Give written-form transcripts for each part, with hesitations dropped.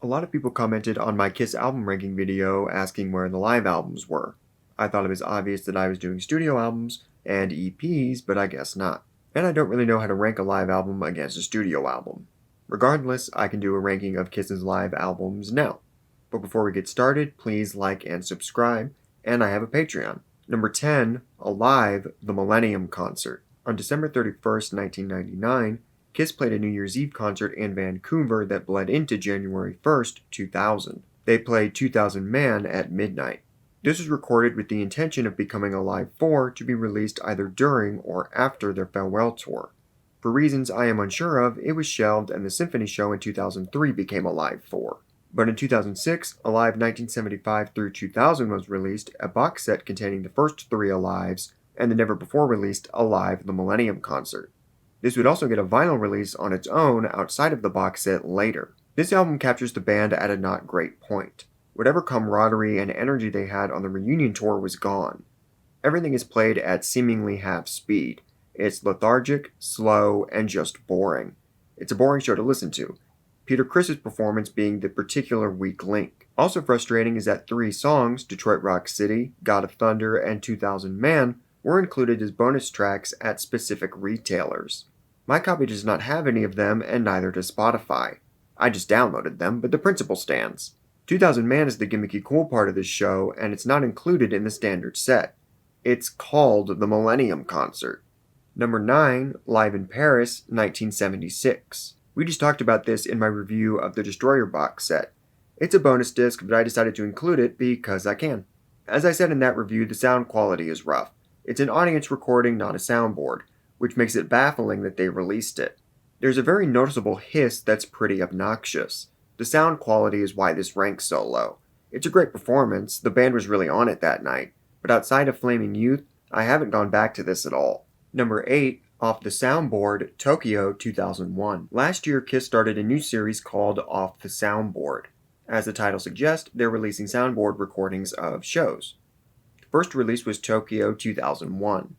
A lot of people commented on my Kiss album ranking video asking where the live albums were. I thought it was obvious that I was doing studio albums and EPs, but I guess not. And I don't really know how to rank a live album against a studio album. Regardless, I can do a ranking of Kiss's live albums now. But before we get started, please like and subscribe, and I have a Patreon. Number 10, Alive, the Millennium Concert. On December 31st, 1999, Kiss played a New Year's Eve concert in Vancouver that bled into January 1st, 2000. They played 2000 Man at midnight. This was recorded with the intention of becoming a live 4 to be released either during or after their farewell tour. For reasons I am unsure of, it was shelved and the Symphony Show in 2003 became a live 4. But in 2006, Alive 1975 through 2000 was released, a box set containing the first 3 Alives and the never before released Alive the Millennium Concert. This would also get a vinyl release on its own outside of the box set later. This album captures the band at a not great point. Whatever camaraderie and energy they had on the reunion tour was gone. Everything is played at seemingly half speed. It's lethargic, slow, and just boring. It's a boring show to listen to, Peter Criss's performance being the particular weak link. Also frustrating is that 3 songs, Detroit Rock City, God of Thunder, and 2000 Man, were included as bonus tracks at specific retailers. My copy does not have any of them, and neither does Spotify. I just downloaded them, but the principle stands. 2000 Man is the gimmicky cool part of this show, and it's not included in the standard set. It's called the Millennium Concert. Number 9, Live in Paris, 1976. We just talked about this in my review of the Destroyer box set. It's a bonus disc, but I decided to include it because I can. As I said in that review, the sound quality is rough. It's an audience recording, not a soundboard, which makes it baffling that they released it. There's a very noticeable hiss that's pretty obnoxious. The sound quality is why this ranks so low. It's a great performance, the band was really on it that night, but outside of Flaming Youth, I haven't gone back to this at all. Number 8, Off the Soundboard, Tokyo 2001. Last year, Kiss started a new series called Off the Soundboard. As the title suggests, they're releasing soundboard recordings of shows. The first release was Tokyo 2001.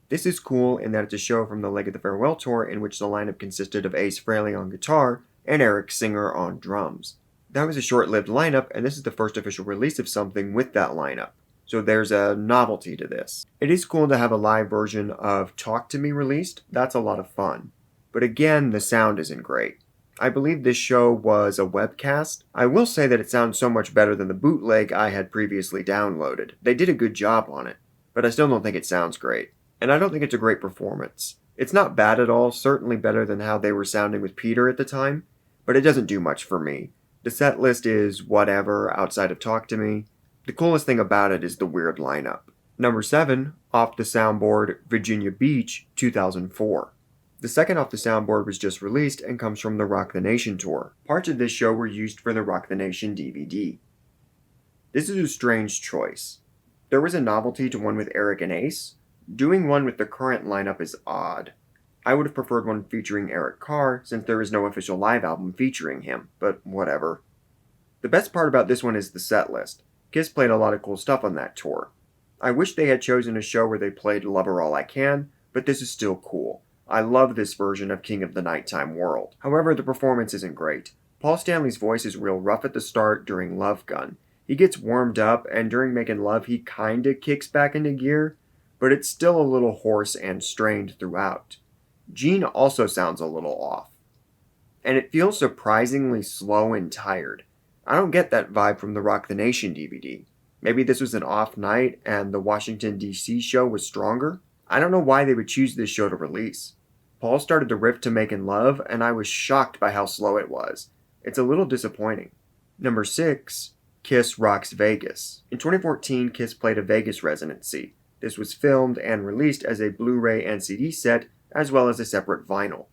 This is cool in that it's a show from the leg of the farewell tour in which the lineup consisted of Ace Frehley on guitar and Eric Singer on drums. That was a short-lived lineup, and this is the first official release of something with that lineup. So there's a novelty to this. It is cool to have a live version of Talk to Me released. That's a lot of fun. But again, the sound isn't great. I believe this show was a webcast. I will say that it sounds so much better than the bootleg I had previously downloaded. They did a good job on it, but I still don't think it sounds great. And I don't think it's a great performance. It's not bad at all, certainly better than how they were sounding with Peter at the time, but it doesn't do much for me. The set list is whatever outside of Talk to Me. The coolest thing about it is the weird lineup. Number 7, Off the Soundboard, Virginia Beach, 2004. The second Off the Soundboard was just released and comes from the Rock the Nation tour. Parts of this show were used for the Rock the Nation DVD. This is a strange choice. There was a novelty to one with Eric and Ace. Doing one with the current lineup is odd. I would have preferred one featuring Eric Carr, since there is no official live album featuring him, but whatever. The best part about this one is the set list. Kiss played a lot of cool stuff on that tour. I wish they had chosen a show where they played Lover All I Can, but this is still cool. I love this version of King of the Nighttime World. However, the performance isn't great. Paul Stanley's voice is real rough at the start during Love Gun. He gets warmed up, and during Making Love he kinda kicks back into gear, but it's still a little hoarse and strained throughout. Gene also sounds a little off. And it feels surprisingly slow and tired. I don't get that vibe from the Rock the Nation DVD. Maybe this was an off night and the Washington, D.C. show was stronger? I don't know why they would choose this show to release. Paul started the riff to Making Love, and I was shocked by how slow it was. It's a little disappointing. Number 6, Kiss Rocks Vegas. In 2014, Kiss played a Vegas residency. This was filmed and released as a Blu-ray and CD set, as well as a separate vinyl.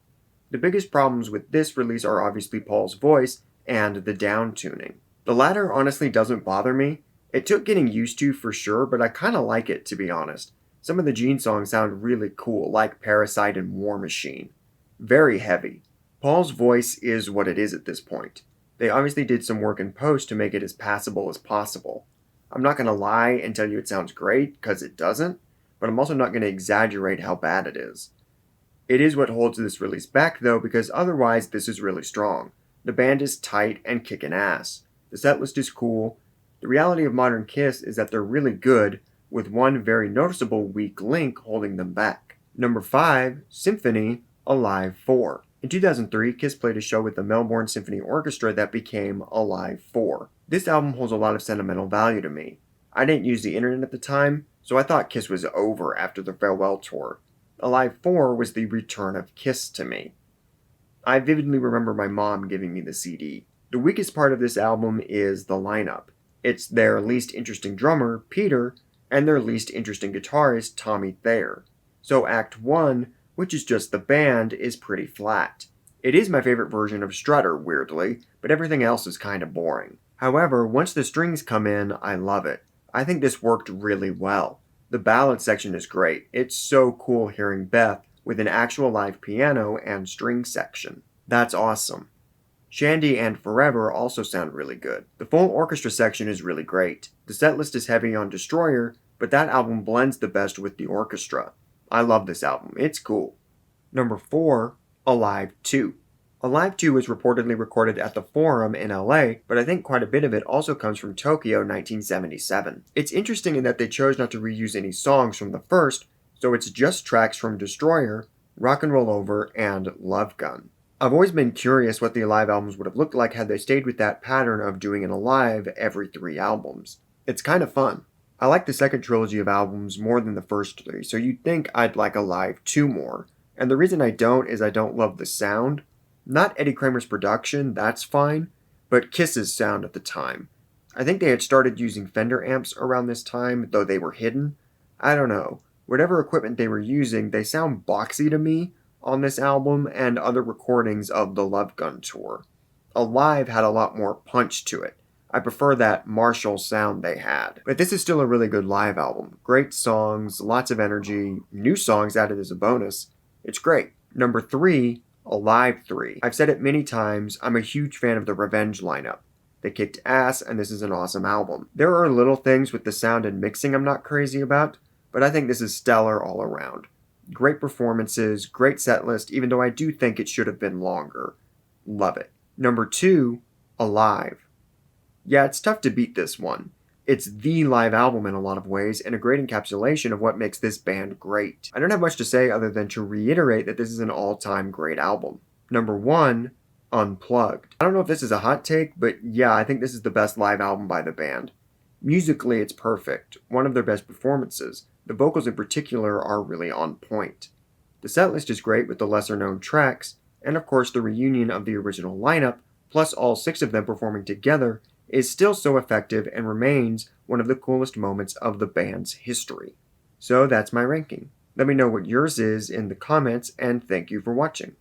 The biggest problems with this release are obviously Paul's voice and the down tuning. The latter honestly doesn't bother me. It took getting used to for sure, but I kinda like it, to be honest. Some of the Gene songs sound really cool, like Parasite and War Machine. Very heavy. Paul's voice is what it is at this point. They obviously did some work in post to make it as passable as possible. I'm not gonna lie and tell you it sounds great, because it doesn't, but I'm also not gonna exaggerate how bad it is. It is what holds this release back though, because otherwise this is really strong. The band is tight and kicking ass. The setlist is cool. The reality of modern Kiss is that they're really good, with one very noticeable weak link holding them back. Number 5, Symphony, Alive 4. In 2003, Kiss played a show with the Melbourne Symphony Orchestra that became Alive 4. This album holds a lot of sentimental value to me. I didn't use the internet at the time, so I thought Kiss was over after the farewell tour. Alive 4 was the return of Kiss to me. I vividly remember my mom giving me the CD. The weakest part of this album is the lineup. It's their least interesting drummer, Peter, and their least interesting guitarist, Tommy Thayer. So Act 1, which is just the band, is pretty flat. It is my favorite version of Strutter, weirdly, but everything else is kind of boring. However, once the strings come in, I love it. I think this worked really well. The ballad section is great. It's so cool hearing Beth with an actual live piano and string section. That's awesome. Shandy and Forever also sound really good. The full orchestra section is really great. The setlist is heavy on Destroyer, but that album blends the best with the orchestra. I love this album. It's cool. Number 4, Alive 2. Alive 2 was reportedly recorded at the Forum in LA, but I think quite a bit of it also comes from Tokyo 1977. It's interesting in that they chose not to reuse any songs from the first, so it's just tracks from Destroyer, Rock and Roll Over, and Love Gun. I've always been curious what the Alive albums would have looked like had they stayed with that pattern of doing an Alive every 3 albums. It's kind of fun. I like the second trilogy of albums more than the first 3, so you'd think I'd like Alive 2 more. And the reason I don't is I don't love the sound. Not Eddie Kramer's production, that's fine, but Kiss's sound at the time. I think they had started using Fender amps around this time, though they were hidden. I don't know. Whatever equipment they were using, they sound boxy to me on this album and other recordings of the Love Gun tour. Alive had a lot more punch to it. I prefer that Marshall sound they had. But this is still a really good live album. Great songs, lots of energy, new songs added as a bonus. It's great. Number 3, Alive 3. I've said it many times, I'm a huge fan of the Revenge lineup. They kicked ass, and this is an awesome album. There are little things with the sound and mixing I'm not crazy about, but I think this is stellar all around. Great performances, great set list, even though I do think it should have been longer. Love it. Number 2, Alive. Yeah, it's tough to beat this one. It's the live album in a lot of ways, and a great encapsulation of what makes this band great. I don't have much to say other than to reiterate that this is an all-time great album. Number 1, Unplugged. I don't know if this is a hot take, but yeah, I think this is the best live album by the band. Musically, it's perfect. One of their best performances. The vocals in particular are really on point. The setlist is great with the lesser-known tracks, and of course the reunion of the original lineup, plus all 6 of them performing together, is still so effective and remains one of the coolest moments of the band's history. So that's my ranking. Let me know what yours is in the comments, and thank you for watching.